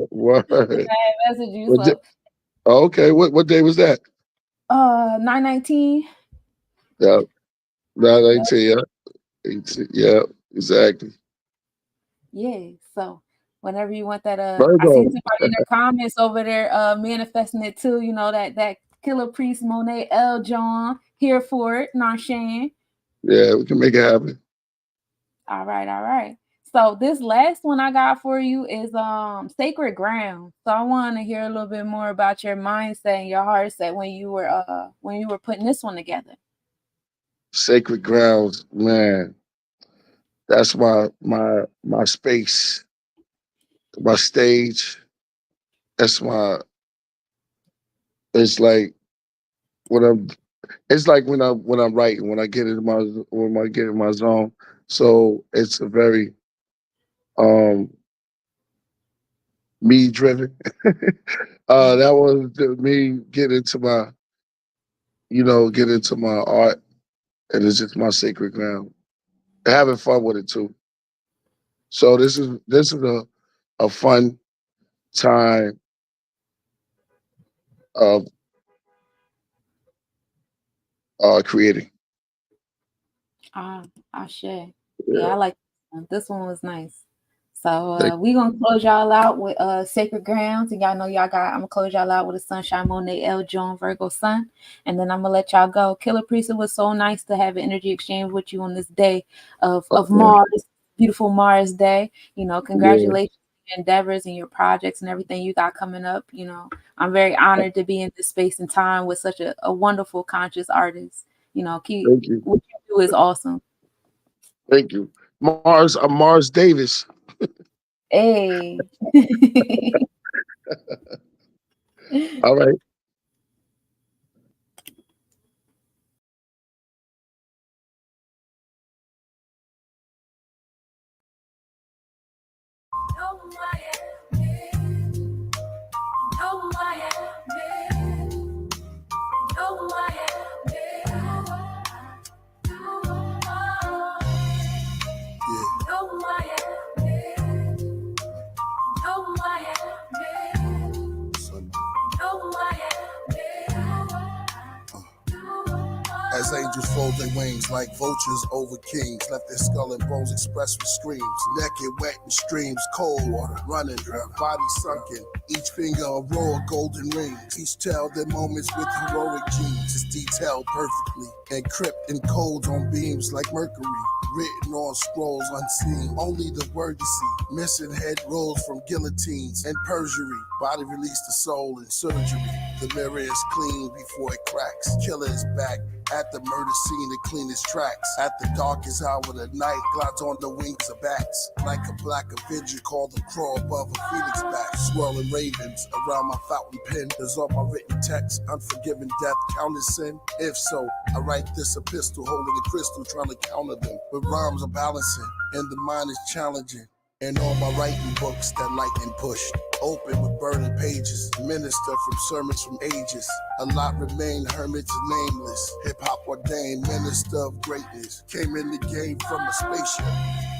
Word. I messaged you. Okay, what day was that? 9/19. Yeah, 9/19. Yeah, exactly. Yeah, so whenever you want that, Virgo. I see somebody in the comments over there manifesting it too. You know that Killah Priest Monet L John here for it. Narshan. Yeah, we can make it happen. All right. So this last one I got for you is Sacred Ground. So I want to hear a little bit more about your mindset and your heart set when you were putting this one together. Sacred grounds, man. That's my space, my stage. That's my. It's like when I'm. It's like when I'm writing, when I get in my zone. So it's a very um me driven. That was me get into my get into my art, and it's just my sacred ground. Having fun with it too. So this is a fun time of creating. Ashe. Yeah, Yeah, I like this one. This one was nice. So thank, we gonna close y'all out with Sacred Grounds, and y'all know y'all got. I'm gonna close y'all out with a Sunshine Monet L John Virgo Sun, and then I'm gonna let y'all go. Killer Priest, it was so nice to have an energy exchange with you on this day of yeah, Mars, beautiful Mars day. yeah, Congratulations on your endeavors and your projects and everything you got coming up. I'm very honored to be in this space and time with such a wonderful conscious artist. Keep thank you, what you do is awesome. thank you. Mars, Mars Davis. Hey. All right. As angels fold their wings like vultures over kings, left their skull and bones expressed with screams. Naked, wet in streams, cold water running, body sunken. Each finger a row of golden rings. Each tell their moments with heroic genes. It's detailed perfectly, encrypted in codes on beams like mercury. Written on scrolls unseen, only the word you see. Missing head rolls from guillotines and perjury. Body release the soul in surgery. The mirror is clean before it cracks. Killer is back at the murder scene to clean his tracks. At the darkest hour of the night, glides on the wings of bats. Like a black avenger called the crow above a phoenix back. Swirling ravens around my fountain pen. There's all my written text. Unforgiven death, counted sin. If so, I write this epistle, holding a crystal, trying to counter them. With rhymes are balancing, and the mind is challenging. And all my writing books that lightning pushed. Open with burning pages. Minister from sermons from ages. A lot remain hermits nameless. Hip-hop ordained minister of greatness. Came in the game from a spaceship.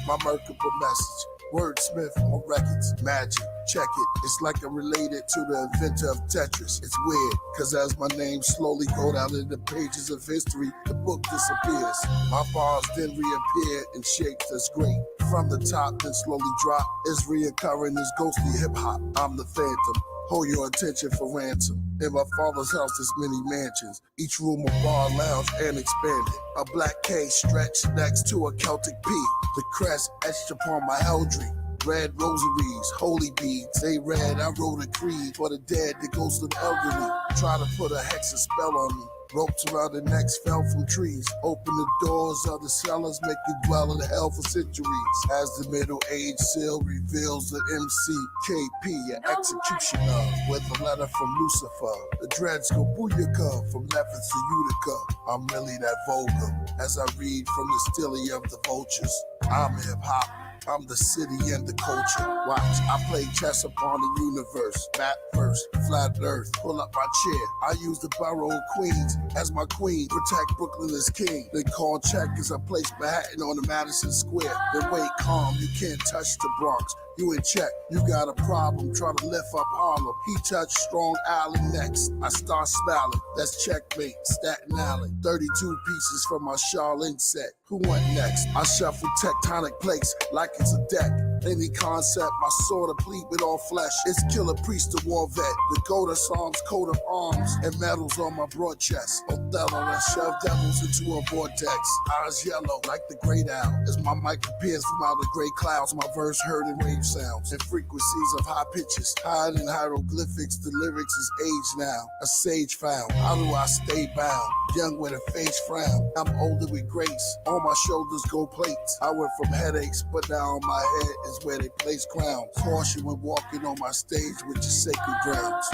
My merkable message. Wordsmith on records. Magic. Check it. It's like I'm related to the inventor of Tetris. It's weird, cause as my name slowly go down in the pages of history, the book disappears. My bars then reappear in shapes that's great. From the top, then slowly drop. It's reoccurring as ghostly hip-hop. I'm the phantom. Hold your attention for ransom. In my father's house, there's many mansions. Each room a bar, lounge, and expanded. A black K stretched next to a Celtic P. The crest etched upon my eldry. Red rosaries, holy beads, they read. I wrote a creed for the dead, the ghosts of the elderly. Try to put a hex and spell on me. Ropes around the necks fell from trees. Open the doors of the cellars, make you dwell in hell for centuries. As the middle age seal reveals the MCKP, an executioner, with a letter from Lucifer. The dreads go booyaka from Memphis to Utica. I'm really that vulgar as I read from the stilly of the vultures. I'm hip hop. I'm the city and the culture. Watch, I play chess upon the universe. Map first, flat earth, pull up my chair. I use the borough of Queens as my queen. Protect Brooklyn as king. They call check as I place Manhattan on the Madison Square. Then wait calm, you can't touch the Bronx. You in check, you got a problem trying to lift up Harlem. He touched Strong Island next. I start smiling, that's checkmate, Staten Island. 32 pieces from my Charlene set. Who went next? I shuffle tectonic plates like it's a deck. Any concept, my sword deplete with all flesh. It's killer priest, the war vet, the goat of Psalms, coat of arms, and medals on my broad chest. Othello that shoved devils into a vortex. Eyes yellow like the great owl. As my mic appears from out of gray clouds, my verse heard in wave sounds and frequencies of high pitches. Hide in hieroglyphics, the lyrics is age now. A sage found. How do I stay bound? Young with a face frown. I'm older with grace. On my shoulders go plates. I went from headaches, but now on my head is where they place crowns. Caution when walking on my stage with your sacred grounds.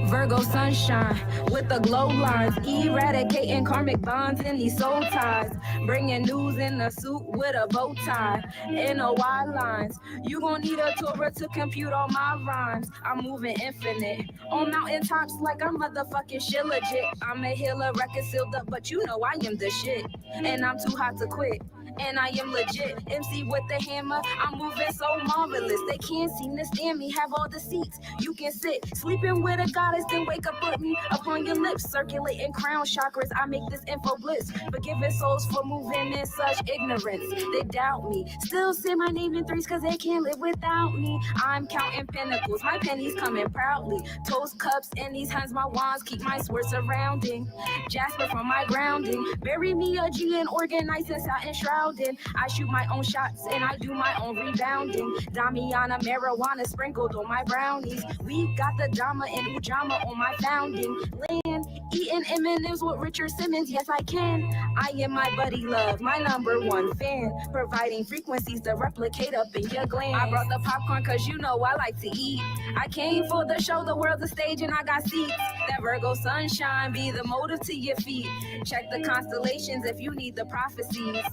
Virgo sunshine with the glow lines, eradicating karmic bonds in these soul ties, bringing news in a suit with a bow tie, in a wide lines. You gon' need a Torah to compute all my rhymes. I'm moving infinite on mountain tops like I'm motherfucking shit legit. I'm a healer, record sealed up, but you know I am the shit, and I'm too hot to quit. And I am legit, MC with the hammer. I'm moving so marvelous. They can't seem to stand me. Have all the seats you can sit. Sleeping with a goddess, then wake up with me upon your lips. Circulating crown chakras. I make this info bliss. Forgiving souls for moving in such ignorance. They doubt me. Still say my name in threes cause they can't live without me. I'm counting pinnacles. My pennies coming proudly. Toast cups in these hands. My wands keep my swords surrounding. Jasper from my grounding. Bury me a G and organize in satin shroud. I shoot my own shots and I do my own rebounding. Damiana marijuana sprinkled on my brownies. We got the Dama and Ujama on my founding land. Eating M&M's with Richard Simmons, yes I can. I am my buddy love, my #1 fan. Providing frequencies to replicate up in your gland. I brought the popcorn cause you know I like to eat. I came for the show, the world's a stage and I got seats. That Virgo sunshine be the motive to your feet. Check the constellations if you need the prophecies.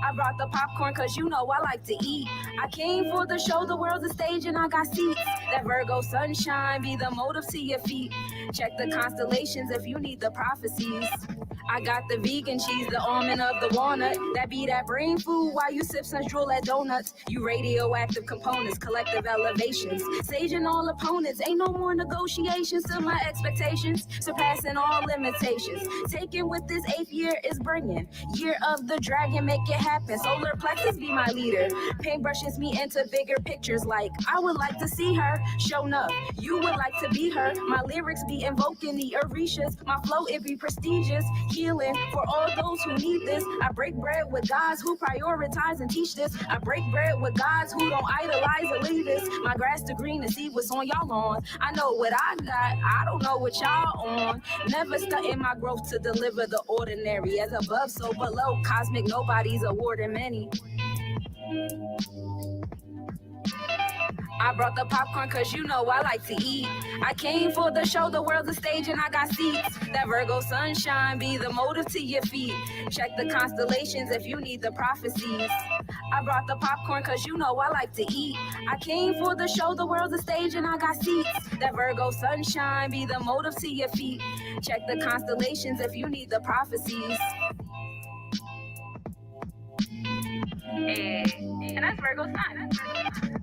I brought the popcorn cause you know I like to eat. I came for the show, the world's a stage and I got seats. That Virgo sunshine be the motive to your feet. Check the constellations if you need the prophecies. I got the vegan cheese, the almond of the walnut. That be that brain food while you sip such drool at donuts. You radioactive components, collective elevations. Saging all opponents, ain't no more negotiations. Till my expectations, surpassing all limitations. Taking with this 8th year is bringing. Year of the dragon, make it happen. Solar plexus be my leader. Paintbrushes me into bigger pictures like I would like to see her. Shown up, you would like to be her. My lyrics be invoking the Orishas. My flow, it be prestigious. Healing for all those who need this. I break bread with guys who prioritize and teach this. I break bread with guys who don't idolize elitists. My grass to green to see what's on y'all lawn. I know what I got, I don't know what y'all on. Never stunting my growth to deliver the ordinary. As above, so below. Cosmic Nobodies awarding many. I brought the popcorn cause you know I like to eat. I came for the show, the world's a stage and I got seats. That Virgo sunshine be the motive to your feet. Check the constellations if you need the prophecies. I brought the popcorn cause you know I like to eat. I came for the show, the world's a stage and I got seats. That Virgo sunshine be the motive to your feet. Check the constellations if you need the prophecies. And that's Virgo sign. That's Virgo sign.